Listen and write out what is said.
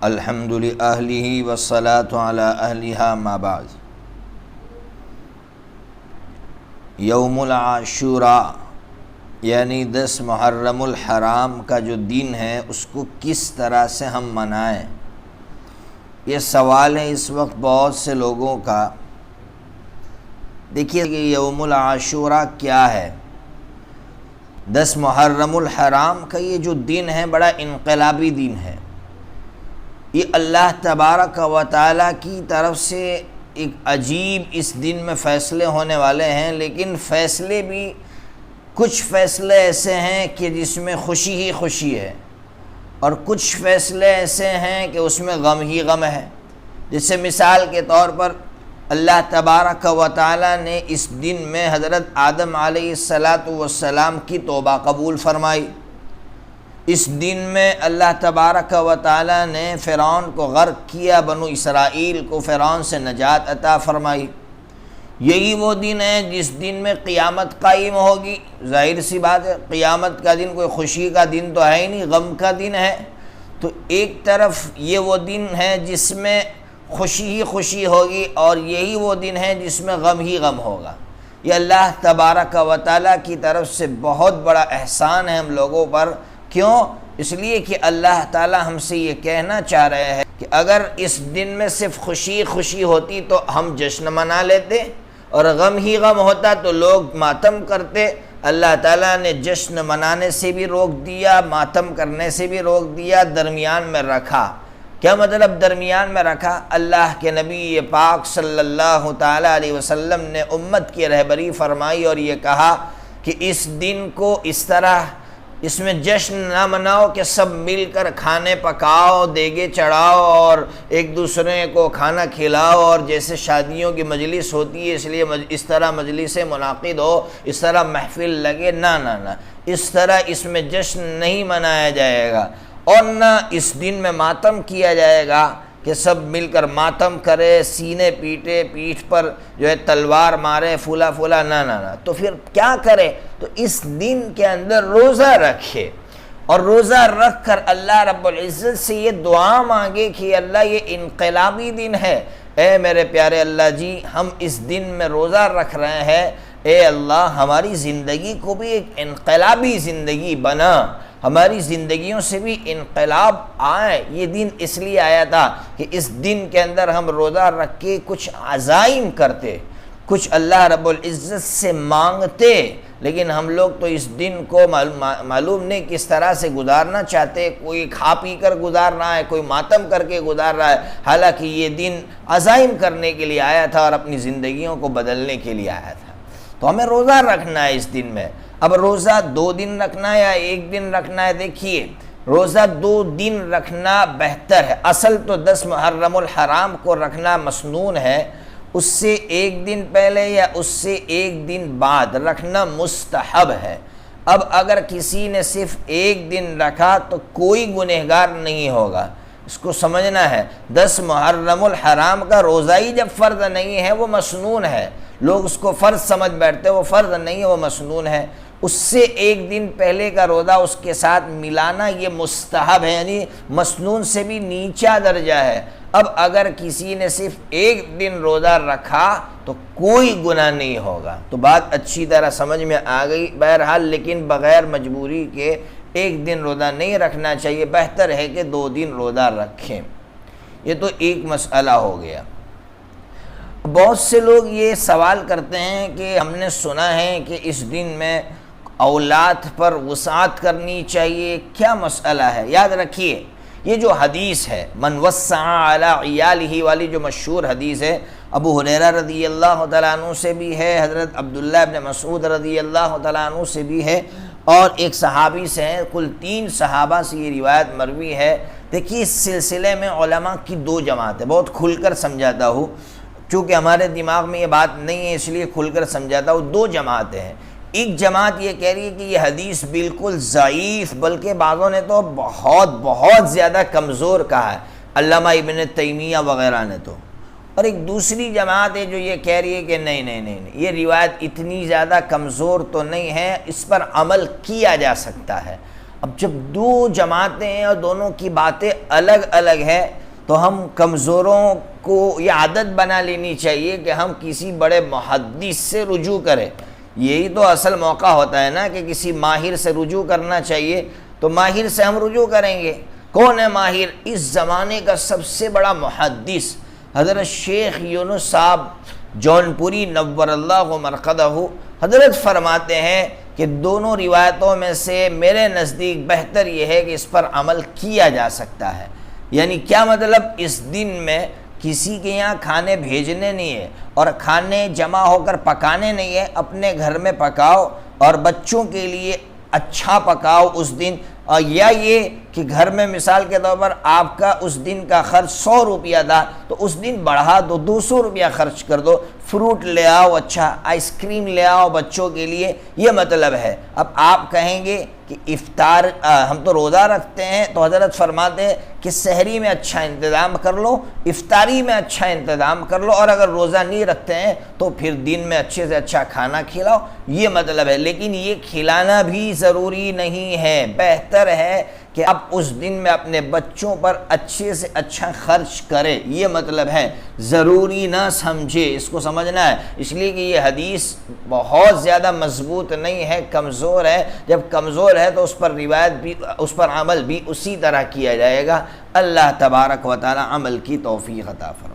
الحمد لأہلہ والصلاة علی اہلہا ما بعد۔ یوم العاشوراء یعنی 10 محرم الحرام کا جو دن ہے اس کو کس طرح سے ہم منائیں، یہ سوال ہے اس وقت بہت سے لوگوں کا۔ دیکھیے کہ یوم العاشوراء کیا ہے۔ 10 محرم الحرام کا یہ جو دن ہے بڑا انقلابی دن ہے۔ یہ اللہ تبارک و تعالیٰ کی طرف سے ایک عجیب اس دن میں فیصلے ہونے والے ہیں، لیکن فیصلے بھی کچھ فیصلے ایسے ہیں کہ جس میں خوشی ہی خوشی ہے، اور کچھ فیصلے ایسے ہیں کہ اس میں غم ہی غم ہے۔ جیسے مثال کے طور پر اللہ تبارک و تعالیٰ نے اس دن میں حضرت آدم علیہ السلام کی توبہ قبول فرمائی۔ اس دن میں اللہ تبارک و تعالیٰ نے فرعون کو غرق کیا، بنو اسرائیل کو فرعون سے نجات عطا فرمائی۔ یہی وہ دن ہے جس دن میں قیامت قائم ہوگی۔ ظاہر سی بات ہے، قیامت کا دن کوئی خوشی کا دن تو ہے ہی نہیں، غم کا دن ہے۔ تو ایک طرف یہ وہ دن ہے جس میں خوشی ہی خوشی ہوگی، اور یہی وہ دن ہے جس میں غم ہی غم ہوگا۔ یہ اللہ تبارک و تعالیٰ کی طرف سے بہت بڑا احسان ہے ہم لوگوں پر۔ کیوں؟ اس لیے کہ اللہ تعالیٰ ہم سے یہ کہنا چاہ رہے ہیں کہ اگر اس دن میں صرف خوشی خوشی ہوتی تو ہم جشن منا لیتے، اور غم ہی غم ہوتا تو لوگ ماتم کرتے۔ اللہ تعالیٰ نے جشن منانے سے بھی روک دیا، ماتم کرنے سے بھی روک دیا، درمیان میں رکھا۔ کیا مطلب درمیان میں رکھا؟ اللہ کے نبی پاک صلی اللہ تعالیٰ علیہ وسلم نے امت کی رہبری فرمائی اور یہ کہا کہ اس دن کو اس طرح اس میں جشن نہ مناؤ کہ سب مل کر کھانے پکاؤ، دیگے چڑھاؤ اور ایک دوسرے کو کھانا کھلاؤ، اور جیسے شادیوں کی مجلس ہوتی ہے اس لیے اس طرح مجلسیں منعقد ہو، اس طرح محفل لگے۔ نہ نہ نہ، اس طرح اس میں جشن نہیں منایا جائے گا، اور نہ اس دن میں ماتم کیا جائے گا کہ سب مل کر ماتم کرے، سینے پیٹے، پیٹھ پر جو ہے تلوار مارے، پھولا پھولا۔ نہ نہ نہ، تو پھر کیا کرے؟ تو اس دن کے اندر روزہ رکھے، اور روزہ رکھ کر اللہ رب العزت سے یہ دعا مانگے کہ اللہ یہ انقلابی دن ہے، اے میرے پیارے اللہ جی، ہم اس دن میں روزہ رکھ رہے ہیں، اے اللہ ہماری زندگی کو بھی ایک انقلابی زندگی بنا، ہماری زندگیوں سے بھی انقلاب آئے۔ یہ دن اس لیے آیا تھا کہ اس دن کے اندر ہم روزہ رکھ کے کچھ عزائم کرتے، کچھ اللہ رب العزت سے مانگتے، لیکن ہم لوگ تو اس دن کو معلوم نہیں کس طرح سے گزارنا چاہتے۔ کوئی کھا پی کر گزار رہا ہے، کوئی ماتم کر کے گزار رہا ہے، حالانکہ یہ دن عزائم کرنے کے لیے آیا تھا اور اپنی زندگیوں کو بدلنے کے لیے آیا تھا۔ تو ہمیں روزہ رکھنا ہے اس دن میں۔ اب روزہ 2 دن رکھنا ہے یا 1 دن رکھنا ہے؟ دیکھیے، روزہ 2 دن رکھنا بہتر ہے۔ اصل تو 10 محرم الحرام کو رکھنا مسنون ہے، اس سے 1 دن پہلے یا اس سے 1 دن بعد رکھنا مستحب ہے۔ اب اگر کسی نے صرف 1 دن رکھا تو کوئی گنہگار نہیں ہوگا، اس کو سمجھنا ہے۔ 10 محرم الحرام کا روزہ ہی جب فرض نہیں ہے وہ مسنون ہے، لوگ اس کو فرض سمجھ بیٹھتے، وہ فرض نہیں ہے، وہ مسنون ہے۔ اس سے 1 دن پہلے کا روزہ اس کے ساتھ ملانا یہ مستحب ہے، یعنی مسنون سے بھی نیچا درجہ ہے۔ اب اگر کسی نے صرف 1 دن روزہ رکھا تو کوئی گناہ نہیں ہوگا۔ تو بات اچھی طرح سمجھ میں آ گئی۔ بہرحال لیکن بغیر مجبوری کے 1 دن روزہ نہیں رکھنا چاہیے، بہتر ہے کہ 2 دن روزہ رکھیں۔ یہ تو ایک مسئلہ ہو گیا۔ بہت سے لوگ یہ سوال کرتے ہیں کہ ہم نے سنا ہے کہ اس دن میں اولاد پر وسعت کرنی چاہیے، کیا مسئلہ ہے؟ یاد رکھیے، یہ جو حدیث ہے من وسع علی عیالہ والی جو مشہور حدیث ہے، ابو ہریرہ رضی اللہ تعالیٰ عنہ سے بھی ہے، حضرت عبداللہ ابن مسعود رضی اللہ تعالیٰ عنہ سے بھی ہے، اور ایک صحابی سے ہے، کل 3 صحابہ سے یہ روایت مروی ہے۔ دیکھیے، اس سلسلے میں علماء کی 2 جماعتیں، بہت کھل کر سمجھاتا ہوں چونکہ ہمارے دماغ میں یہ بات نہیں ہے اس لیے کھل کر سمجھاتا ہوں۔ 2 جماعتیں ہیں۔ ایک جماعت یہ کہہ رہی ہے کہ یہ حدیث بالکل ضعیف، بلکہ بعضوں نے تو بہت زیادہ کمزور کہا ہے، علامہ ابن تیمیہ وغیرہ نے تو۔ اور ایک دوسری جماعت ہے جو یہ کہہ رہی ہے کہ نہیں، یہ روایت اتنی زیادہ کمزور تو نہیں ہے، اس پر عمل کیا جا سکتا ہے۔ اب جب دو جماعتیں ہیں اور دونوں کی باتیں الگ الگ ہیں تو ہم کمزوروں کو یہ عادت بنا لینی چاہیے کہ ہم کسی بڑے محدث سے رجوع کریں. یہی تو اصل موقع ہوتا ہے نا کہ کسی ماہر سے رجوع کرنا چاہیے، تو ماہر سے ہم رجوع کریں گے. کون ہے ماہر؟ اس زمانے کا سب سے بڑا محدث حضرت شیخ یونس صاحب جون پوری نور اللہ مرقدہ. حضرت فرماتے ہیں کہ دونوں روایتوں میں سے میرے نزدیک بہتر یہ ہے کہ اس پر عمل کیا جا سکتا ہے. یعنی کیا مطلب؟ اس دن میں کسی کے یہاں کھانے بھیجنے نہیں ہے اور کھانے جمع ہو کر پکانے نہیں ہے، اپنے گھر میں پکاؤ اور بچوں کے لیے اچھا پکاؤ اس دن. یا یہ کہ گھر میں مثال کے طور پر آپ کا اس دن کا خرچ 100 روپیہ تھا تو اس دن بڑھا دو، 200 روپیہ خرچ کر دو. فروٹ لے آؤ، اچھا آئس کریم لے آؤ بچوں کے لیے، یہ مطلب ہے. اب آپ کہیں گے کہ افطار ہم تو روزہ رکھتے ہیں، تو حضرت فرماتے ہیں کہ سحری میں اچھا انتظام کر لو، افطاری میں اچھا انتظام کر لو، اور اگر روزہ نہیں رکھتے ہیں تو پھر دن میں اچھے سے اچھا کھانا کھلاؤ، یہ مطلب ہے. لیکن یہ کھلانا بھی ضروری نہیں ہے. بہتر ہے کہ اب اس دن میں اپنے بچوں پر اچھے سے اچھا خرچ کرے، یہ مطلب ہے. ضروری نہ سمجھے، اس کو سمجھنا ہے. اس لیے کہ یہ حدیث بہت زیادہ مضبوط نہیں ہے، کمزور ہے. جب کمزور ہے تو اس پر روایت بھی، اس پر عمل بھی اسی طرح کیا جائے گا. اللہ تبارک و تعالی عمل کی توفیق عطا فرمائے.